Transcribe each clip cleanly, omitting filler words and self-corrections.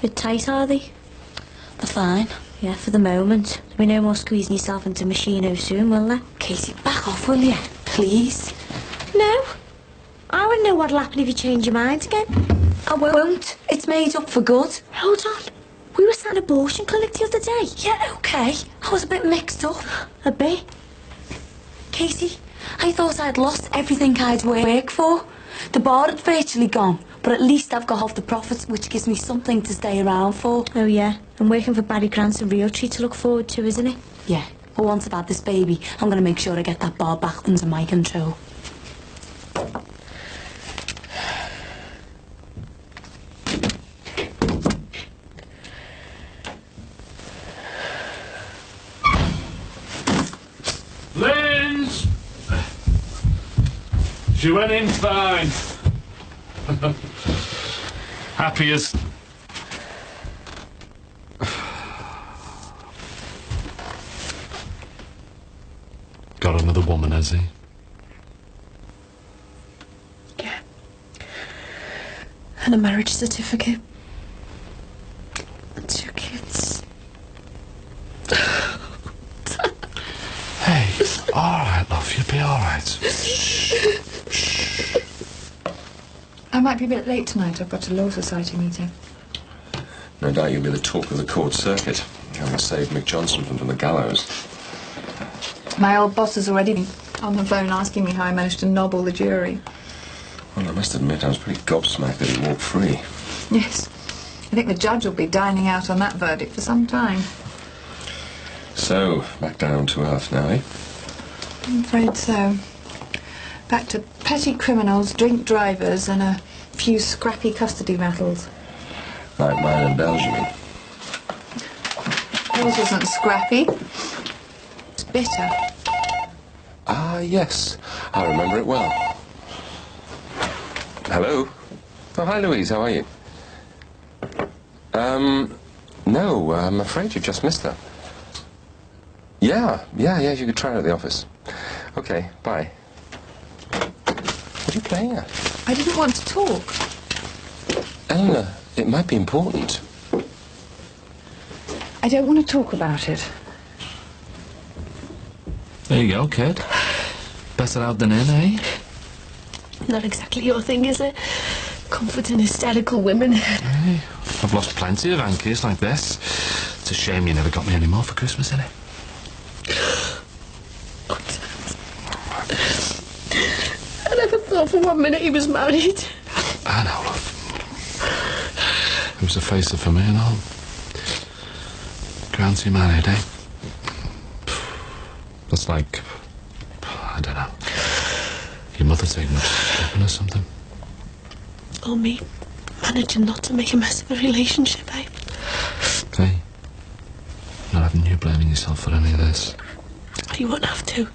Bit tight, are they? They're fine. Yeah, for the moment. There'll be no more squeezing yourself into Machino soon, will there? Katie, back off, will you? Please? No. I wouldn't know what'll happen if you change your mind again. I won't. It's made up for good. Hold on. We were at an abortion clinic the other day. Yeah, okay. I was a bit mixed up. A bit? Katie, I thought I'd lost everything I'd worked for. The bar had virtually gone, but at least I've got half the profits, which gives me something to stay around for. Oh, yeah. And working for Barry Grant's a real treat to look forward to, isn't it? Yeah. But once I've had this baby, I'm going to make sure I get that bar back under my control. Linz! She went in fine. Happy as... Got another woman, has he? Yeah. And a marriage certificate. And 2 kids. Hey, all right, love, you'll be all right. Shh. I might be a bit late tonight. I've got a Law Society meeting. No doubt you'll be the talk of the court circuit, having saved Mick Johnson from the gallows. My old boss has already been on the phone asking me how I managed to nobble the jury. Well, I must admit I was pretty gobsmacked that he walked free. Yes. I think the judge will be dining out on that verdict for some time. So, back down to earth now, eh? I'm afraid so. Back to petty criminals, drink drivers, and a few scrappy custody battles. Like mine in Belgium. Yours wasn't scrappy. It's bitter. Ah, yes. I remember it well. Hello? Oh, hi, Louise. How are you? No, I'm afraid you've just missed her. Yeah, you could try her at the office. Okay, bye. What are you playing at? I didn't want to talk. Eleanor, it might be important. I don't want to talk about it. There you go, kid. Better out than in, eh? Not exactly your thing, is it? Comforting hysterical women. Hey, I've lost plenty of hankies like this. It's a shame you never got me any more for Christmas, isn't it? I never thought for 1 minute he was married. I know, love. He was a facer for me and all. Granty married, eh? That's like... I don't know. Your mother taking much sleeping or something? Or me managing not to make a mess of a relationship, eh? Hey, not having you blaming yourself for any of this. You won't have to.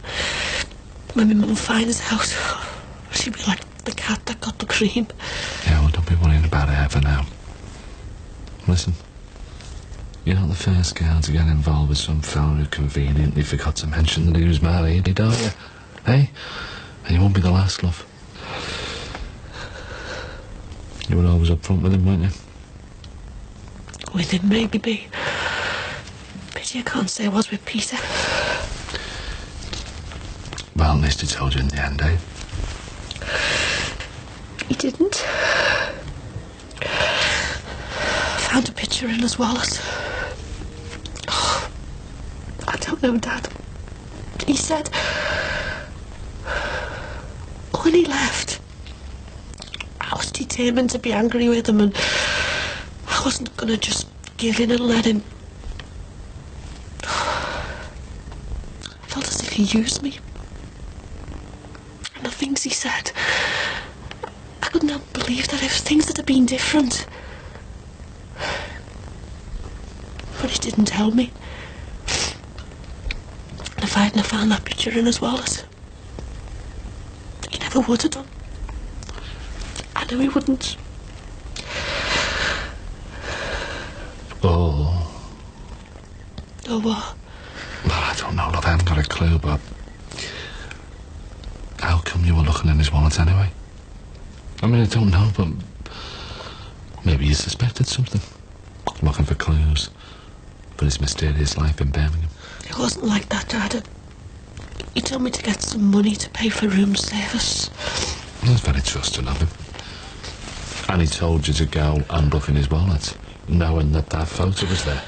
When my mum finds out, she'll be like the cat that got the cream. Yeah, well, don't be worrying about it ever now. Listen, you're not the first girl to get involved with some fella who conveniently forgot to mention that he was married, are you? Hey? And you won't be the last, love. You were always up front with him, weren't you? With him, maybe. Pity I can't say I was with Peter. Well, at least he told you in the end, eh? He didn't. Found a picture in his wallet. Oh, I don't know, Dad. He said... when he left, I was determined to be angry with him, and I wasn't going to just give in and let him. I felt as if he used me. And the things he said, I could not believe that if things had been different. But he didn't tell me. And if I hadn't found that picture in his wallet, he never would have done. I knew he wouldn't. Oh. Oh, what? Well, I don't know, love. I haven't got a clue, but how come you were looking in his wallet anyway? I mean, I don't know, but maybe you suspected something. Looking for clues for his mysterious life in Birmingham. It wasn't like that, Dad. He told me to get some money to pay for room service. That's very trusting of him. And he told you to go and look in his wallet, knowing that that photo was there.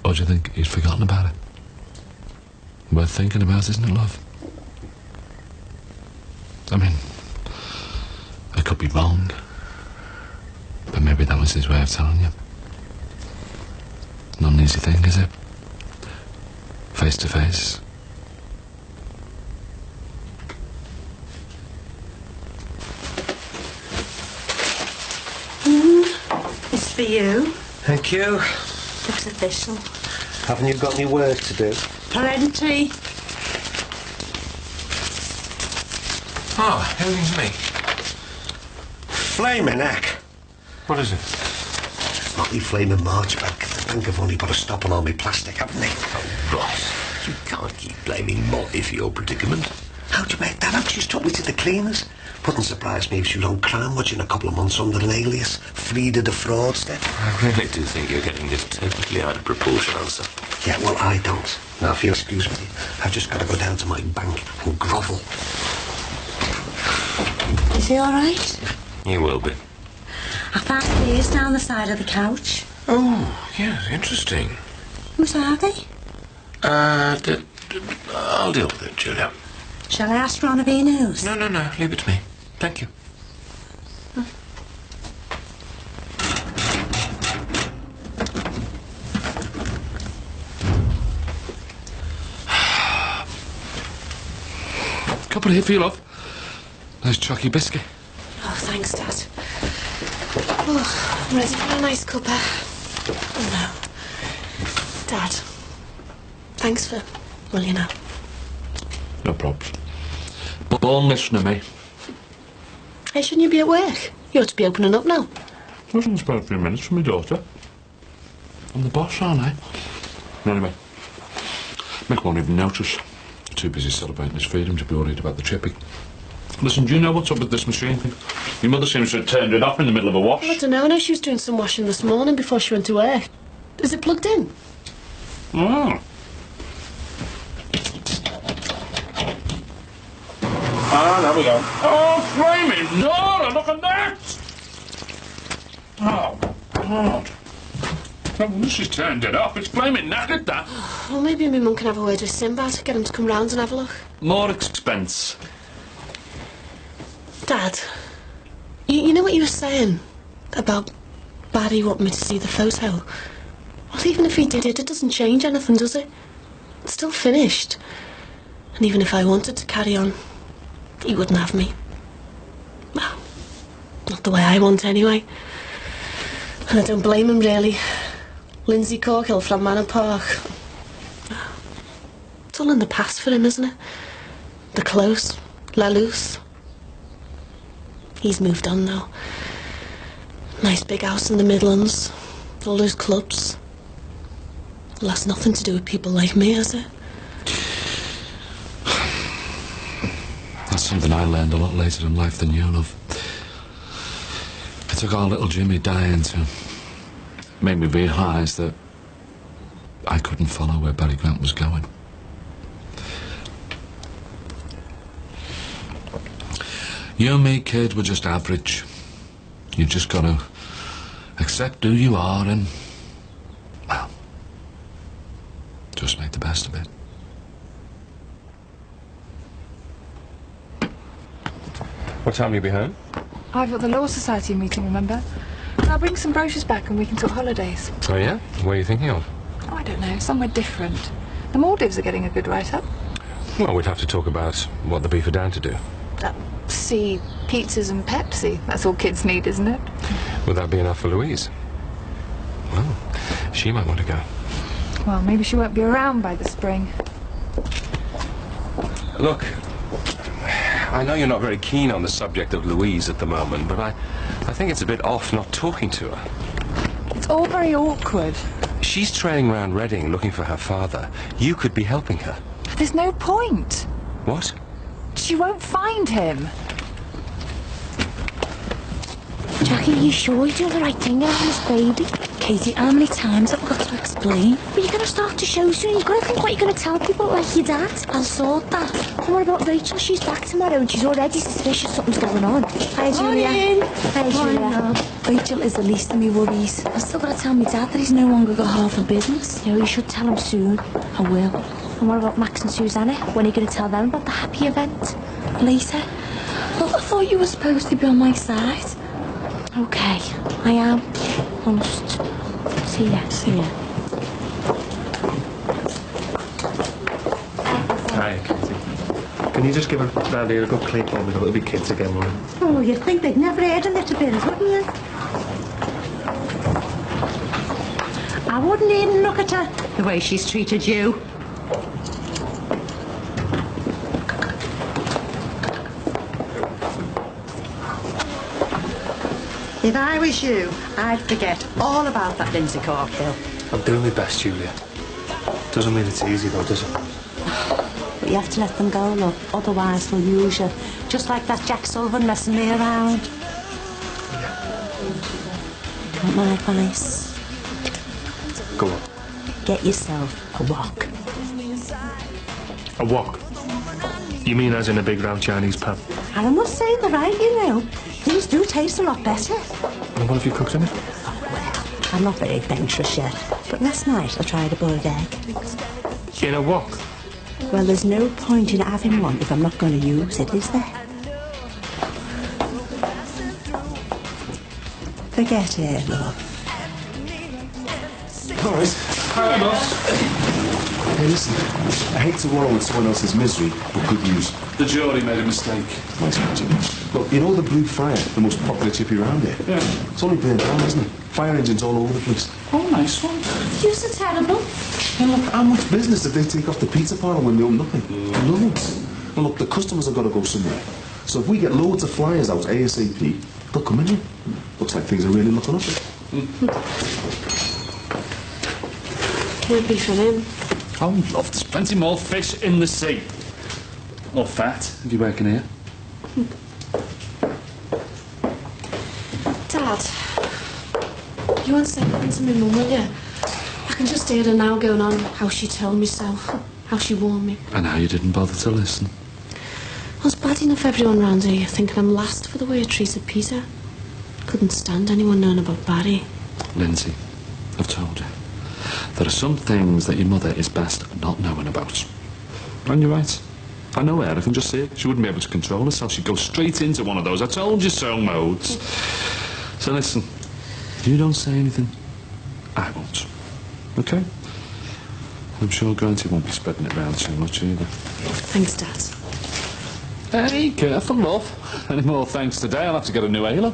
Or do you think he'd forgotten about it? Worth thinking about, isn't it, love? I mean, I could be wrong, but maybe that was his way of telling you. Not an easy thing, is it? Face to face. It's for you. Thank you. Looks official. Haven't you got any work to do? Plenty. Ah, everything's me. Flaming heck. What is it? Motley Flaming March Bank. The bank have only put a stop on all my plastic, haven't they? Oh, Ross, you can't keep blaming Molly for your predicament. How'd you make that out? She's took me to the cleaners. Wouldn't surprise me if she was on crime watch in a couple of months under an alias. Frida the fraudster. I really do think you're getting this totally out of proportion, Elsa. Yeah, well, I don't. Now, if you'll excuse me, I've just got to go down to my bank and grovel. Is he all right? You will be. I found these down the side of the couch. Oh, yes, interesting. Whose are they? I'll deal with it, Julia. Shall I ask Ron if he knows? No, leave it to me. Thank you. Couple here for you, love. Nice chalky biscuit. Oh, thanks, Dad. Oh, I'm ready for a nice cuppa. Oh, no. Dad, thanks for, well, you know. No problems. But don't listen to me. Hey, shouldn't you be at work? You ought to be opening up now. I was spare a few minutes for my daughter. I'm the boss, aren't I? Anyway, Mick won't even notice. Too busy celebrating his freedom to be worried about the chipping. Listen, do you know what's up with this machine thing? Your mother seems to have turned it off in the middle of a wash. Well, I don't know. I know she was doing some washing this morning before she went to work. Is it plugged in? Oh. Ah, there we go. Oh, flaming Nora, look at that! Oh, God. Well, she's turned it off. It's flaming knackered, that. Well, maybe my mum can have a word with Sinbad, get him to come round and have a look. More expense. Dad, you know what you were saying about Barry wanting me to see the photo? Well, even if he did it doesn't change anything, does it? It's still finished. And even if I wanted to carry on, he wouldn't have me. Well, not the way I want anyway. And I don't blame him, really. Lindsay Corkill from Manor Park. It's all in the past for him, isn't it? The Close, La Luce. He's moved on now. Nice big house in the Midlands. All those clubs. Well, that's nothing to do with people like me, has it? That's something I learned a lot later in life than you, love. It took our little Jimmy dying to make me realise that I couldn't follow where Barry Grant was going. You and me, kid, were just average. You just got to accept who you are and, well, just make the best of it. What time will you be home? I've got the Law Society meeting, remember? And I'll bring some brochures back and we can talk holidays. Oh, yeah? Where are you thinking of? Oh, I don't know, somewhere different. The Maldives are getting a good write-up. Well, we'd have to talk about what the beef are down to do. See, pizzas and Pepsi. That's all kids need, isn't it? Would that be enough for Louise? Well, she might want to go. Well, maybe she won't be around by the spring. Look, I know you're not very keen on the subject of Louise at the moment, but I think it's a bit off not talking to her. It's all very awkward. She's trailing around Reading looking for her father. You could be helping her. There's no point. What? She won't find him. Jackie, you sure you're doing the right thing around this baby? Katie, how many times have I got to explain? But you're going to start to show soon. You've got to think what you're going to tell people like your dad. I'll sort that. And what about Rachel? She's back tomorrow and she's already suspicious something's going on. Hi, Julia. Hi, Julia. Rachel is the least of me worries. I've still got to tell my dad that he's no longer got half a business. You know, you should tell him soon. I will. And what about Max and Susanna? When are you going to tell them about the happy event? Later. Look, I thought you were supposed to be on my side. Okay, I am. Almost. See ya. See ya. Hi, Katie. Can you just give around here a good clean for me? It'll be kids again, will it? Oh, you'd think they'd never heard a little bit, wouldn't you? I wouldn't even look at her the way she's treated you. If I was you, I'd forget all about that Lindsay Corkhill. I'm doing my best, Julia. Doesn't mean it's easy, though, does it? But you have to let them go, love. Otherwise they'll use you. Just like that Jack Sullivan messing me around. Want my advice? Go on. Get yourself a wok. A wok? You mean as in a big round Chinese pan? And I must say they're right, you know. These do taste a lot better. And what have you cooked in it? I'm not very adventurous yet, but last night I tried a boiled egg. In a wok? Well, there's no point in having one if I'm not going to use it, is there? Forget it, love. All right. Hi, boss. Hey, listen. I hate to wallow in someone else's misery, but good news. The jury made a mistake. Nice one, Jimmy. Look, you know the Blue Fire, the most popular chippy around here? Yeah. It's only burned down, isn't it? Fire engines all over the place. Oh, nice one. You're so terrible. And look, how much business did they take off the pizza parlour when they owned nothing? Loads. And look, the customers have got to go somewhere. So if we get loads of flyers out ASAP, they'll come in here. Looks like things are really looking up. We'll be for him. Oh, love, there's plenty more fish in the sea. Or fat, if you're working here. Dad, you won't say anything to me, Mum, will you? I can just hear her now going on how she told me so, how she warned me. And how you didn't bother to listen. I was bad enough everyone round here thinking I'm last for the way I treated Peter. Couldn't stand anyone knowing about Barry. Lindsay, I've told you. There are some things that your mother is best not knowing about. And you're right. I know her, I can just see it. She wouldn't be able to control herself. She'd go straight into one of those I told you so modes. So listen, if you don't say anything, I won't. Okay? I'm sure Granty won't be spreading it round too much either. Thanks, Dad. Hey, careful, love. Any more thanks today, I'll have to get a new halo.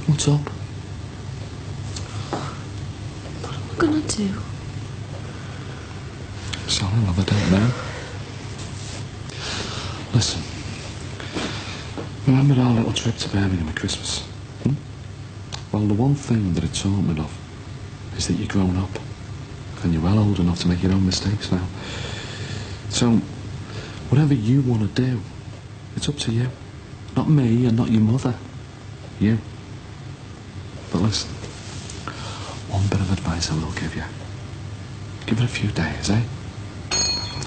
What's up? What am I gonna do? Sorry, love, I don't know. Listen. Remember our little trip to Birmingham at Christmas? Well, the one thing that it taught me, love, is that you're grown up. And you're well old enough to make your own mistakes now. So, whatever you want to do, it's up to you. Not me and not your mother. You. But listen, one bit of advice I will give you. Give it a few days, eh?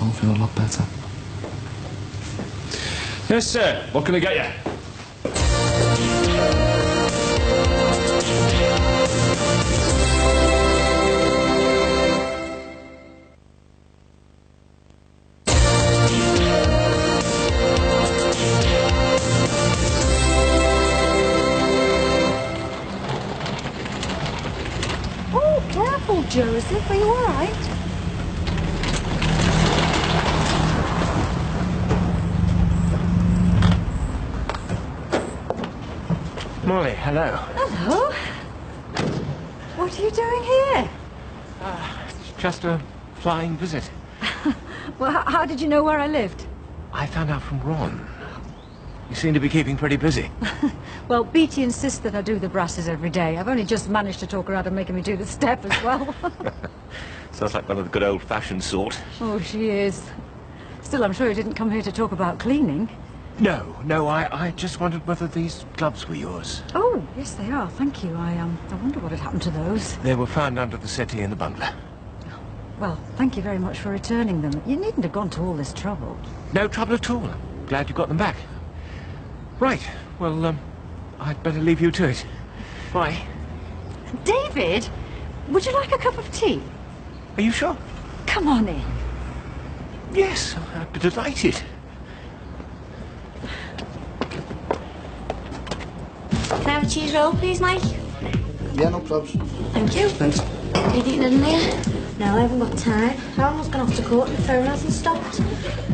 I'll feel a lot better. Yes, sir. What can I get you? Joseph, are you all right? Molly, hello. Hello. What are you doing here? It's just a flying visit. Well, how did you know where I lived? I found out from Ron. You seem to be keeping pretty busy. Well, Beatty insists that I do the brasses every day. I've only just managed to talk her out of making me do the step as well. Sounds like one of the good old-fashioned sort. Oh, she is. Still, I'm sure you didn't come here to talk about cleaning. No, I just wondered whether these gloves were yours. Oh, yes, they are. Thank you. I wonder what had happened to those. They were found under the settee in the bungalow. Well, thank you very much for returning them. You needn't have gone to all this trouble. No trouble at all. I'm glad you got them back. Right. Well, I'd better leave you to it. Bye. David, would you like a cup of tea? Are you sure? Come on in. Yes, I'd be delighted. Can I have a cheese roll, please, Mike? Yeah, no probs. Thank you. Thanks. Are you eating in there? No, I haven't got time. Alan's gone off to court and the phone hasn't stopped.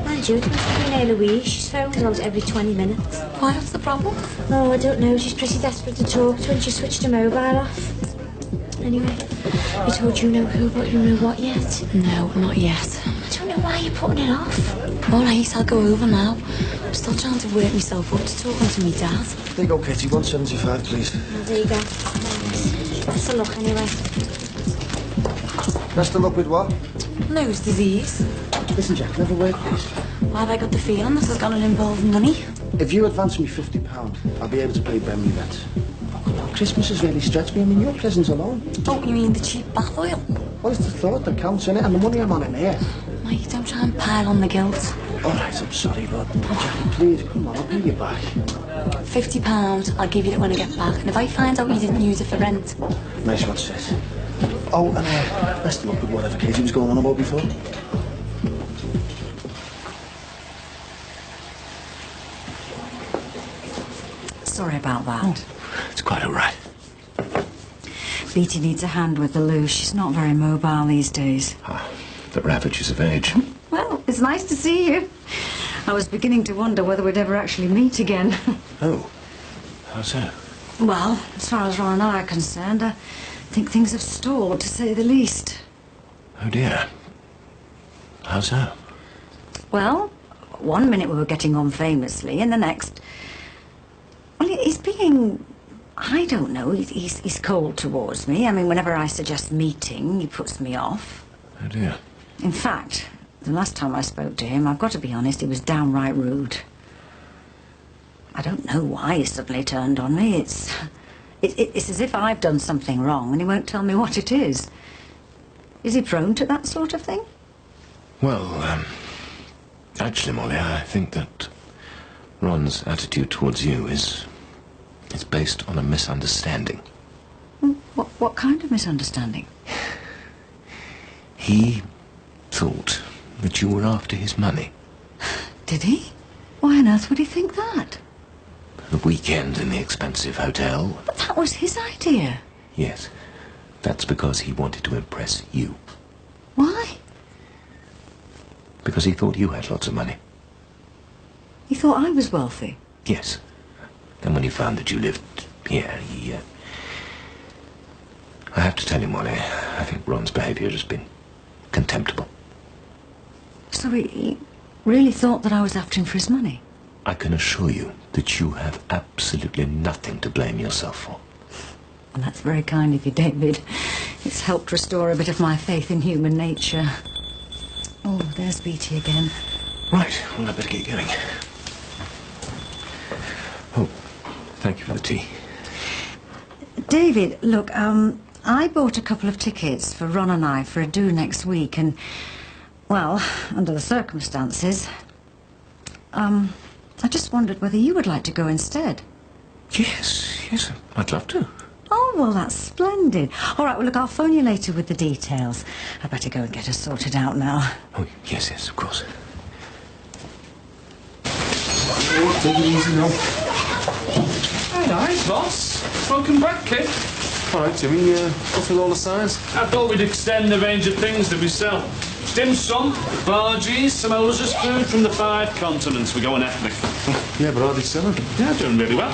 Mind you, it must have been near Louise. She's phoned about every 20 minutes. Why, what's the problem? Oh, I don't know. She's pretty desperate to talk to and she switched her mobile off. Anyway, I told you know who, but you know what yet? No, not yet. I don't know why you're putting it off. All right, I'll go over now. I'm still trying to work myself up to talking to me dad. There you go, Kitty. 175, please. Oh, there you go. Thanks. Best of luck, anyway. Best of luck with what? Nose disease. Listen, Jack, never wait, please. Why have I got the feeling this is going to involve money? If you advance me £50, I'll be able to pay Bentley rent. Oh, come on, Christmas has really stretched me. I mean, your presents alone. Oh, you mean the cheap bath oil? Well, it's the thought that counts, innit? And the money I'm on in here. Mike, don't try and pile on the guilt. All right, I'm sorry, but Jackie, please, come on, I'll pay you back. £50, I'll give you it when I get back. And if I find out you didn't use it for rent... Nice one, sis. Oh, and best of luck with whatever Katie was going on about before. Sorry about that. Oh, it's quite all right. Beatty needs a hand with the loo. She's not very mobile these days. The ravages of age. Well, it's nice to see you. I was beginning to wonder whether we'd ever actually meet again. Oh, how so? Well, as far as Ron and I are concerned, I think things have stalled, to say the least. Oh, dear. How so? Well, one minute we were getting on famously, and the next... Well, he's being... I don't know, he's cold towards me. I mean, whenever I suggest meeting, he puts me off. Oh, dear. In fact, the last time I spoke to him, I've got to be honest, he was downright rude. I don't know why he suddenly turned on me. It's as if I've done something wrong and he won't tell me what it is. Is he prone to that sort of thing? Well, actually, Molly, I think that Ron's attitude towards you is based on a misunderstanding. What kind of misunderstanding? He thought that you were after his money. Did he? Why on earth would he think that? The weekend in the expensive hotel. But that was his idea. Yes, that's because he wanted to impress you. Why? Because he thought you had lots of money. He thought I was wealthy? Yes. And when he found that you lived here, he... I have to tell you, Molly, I think Ron's behaviour has been contemptible. So he really thought that I was after him for his money? I can assure you that you have absolutely nothing to blame yourself for. Well, that's very kind of you, David. It's helped restore a bit of my faith in human nature. Oh, there's Beatty again. Right, well, I better get going. Oh, thank you for the tea. David, look, I bought a couple of tickets for Ron and I for a do next week, and, well, under the circumstances, I just wondered whether you would like to go instead. Yes, I'd love to. Oh, well, that's splendid. All right, well, look, I'll phone you later with the details. I better go and get us sorted out now. Oh, yes, of course. Take it easy now. Hey, nice, boss. Welcome back, kid. All right, Jimmy, go through all the signs. I thought we'd extend the range of things that we sell. Dim sum, bargees, samosas, food from the 5 continents. We're going ethnic. Yeah, but are they selling? Yeah, doing really well.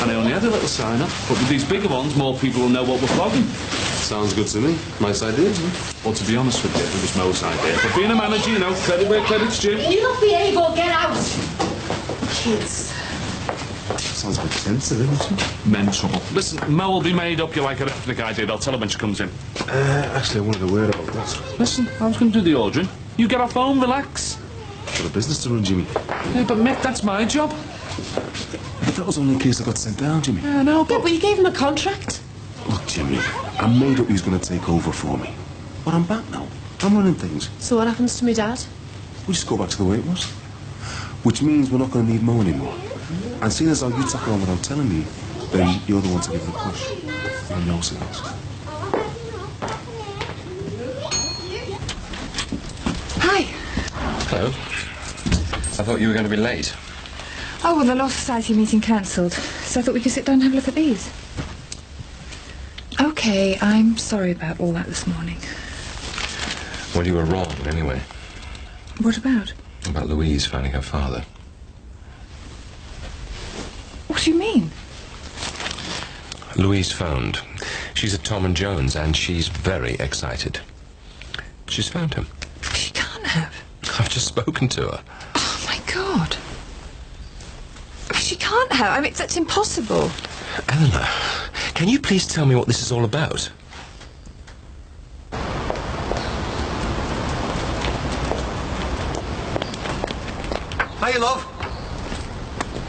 And I only had a little sign up. But with these bigger ones, more people will know what we're flogging. Sounds good to me. Nice idea, isn't it? Well, to be honest with you, it was Mo's idea. But being a manager, you know, credit where credit's due. You not behave or get out! Kids. Sounds a bit sensitive, isn't it? Mental. Listen, Mo will be made up you like an ethnic idea. I'll tell her when she comes in. Actually, I wanted to word about that. Listen, I was going to do the ordering. You get off home, relax. Got a business to run, Jimmy. Yeah, but Mick, that's my job. That was only in case I got sent down, Jimmy. Yeah, no, but... Yeah, but you gave him a contract. Look, Jimmy, I made up he was going to take over for me. But I'm back now. I'm running things. So what happens to me dad? We just go back to the way it was. Which means we're not going to need Mo anymore. And seeing as how you tackle on without telling me, then you're the one to give the push. And no things. Hi. Hello. I thought you were going to be late. Oh, well, the Law Society meeting cancelled, so I thought we could sit down and have a look at these. OK, I'm sorry about all that this morning. Well, you were wrong, anyway. What about? About Louise finding her father. What do you mean? Louise phoned. She's at Tom and Jones, and she's very excited. She's found him. She can't have. I've just spoken to her. Oh, my God. She can't have. I mean, that's impossible. Eleanor, can you please tell me what this is all about? Hiya, love.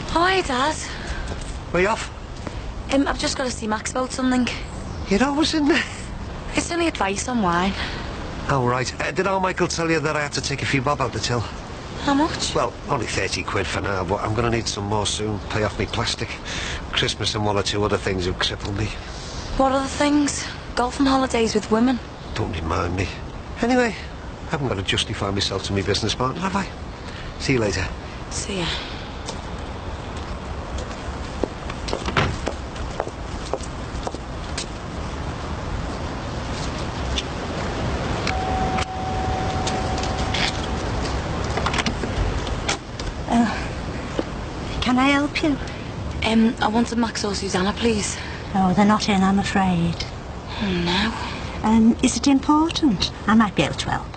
Hi, Dad. Where you off? I've just got to see Max about something. You're always in there. It's only advice on wine. Oh, right. Did old Michael tell you that I had to take a few bob out the till? How much? Well, only 30 quid for now, but I'm going to need some more soon. Pay off me plastic. Christmas and 1 or 2 other things have crippled me. What other things? Golf and holidays with women. Don't remind me. Anyway, I haven't got to justify myself to my business partner, have I? See you later. See ya. Can I help you? I wanted Max or Susanna, please. Oh, they're not in, I'm afraid. No. Is it important? I might be able to help.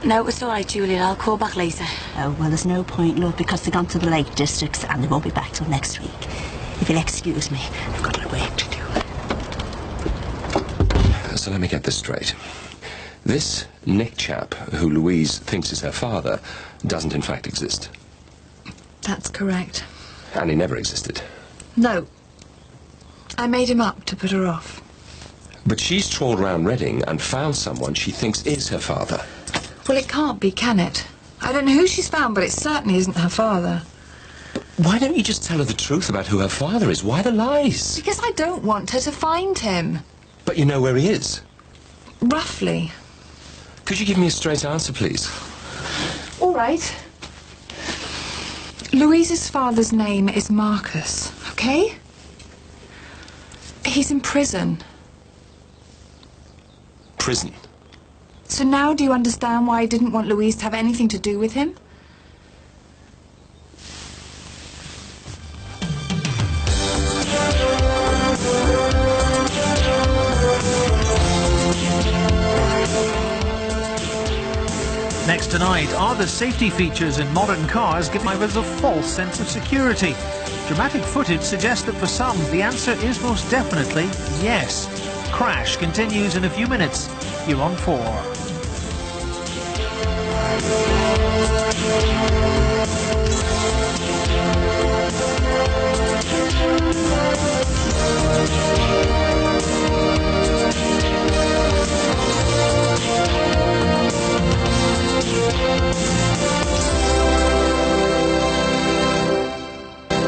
No, it's all right, Juliet. I'll call back later. Oh, well, there's no point, love, because they've gone to the Lake Districts and they won't be back till next week. If you'll excuse me, I've got a little work to do. So let me get this straight. This Nick chap, who Louise thinks is her father, doesn't in fact exist. That's correct. And he never existed. No. I made him up to put her off. But she's trawled round Reading and found someone she thinks is her father. Well, it can't be, can it? I don't know who she's found, but it certainly isn't her father. Why don't you just tell her the truth about who her father is? Why the lies? Because I don't want her to find him. But you know where he is. Roughly. Could you give me a straight answer, please? All right. Louise's father's name is Marcus, okay? He's in prison. Prison? So now do you understand why I didn't want Louise to have anything to do with him? Next tonight, are the safety features in modern cars giving drivers a false sense of security? Dramatic footage suggests that for some, the answer is most definitely yes. Crash continues in a few minutes. You're on 4.